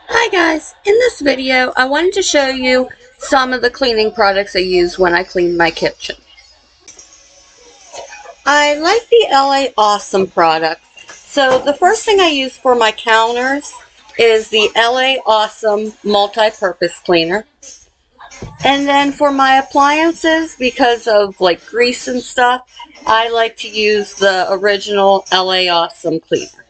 Hi guys, in this video I wanted to show you some of the cleaning products I use when I clean my kitchen. I like the LA Awesome product. So the first thing I use for my counters is the LA Awesome multi-purpose cleaner. And then for my appliances, because of like grease and stuff, I like to use the original LA Awesome cleaner.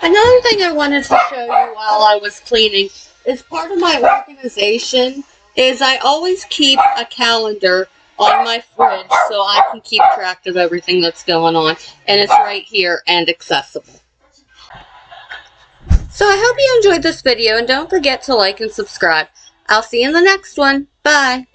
Another thing I wanted to show you while I was cleaning is part of my organization is I always keep a calendar on my fridge so I can keep track of everything that's going on, and it's right here and accessible. So I hope you enjoyed this video, and don't forget to like and subscribe. I'll see you in the next one. Bye!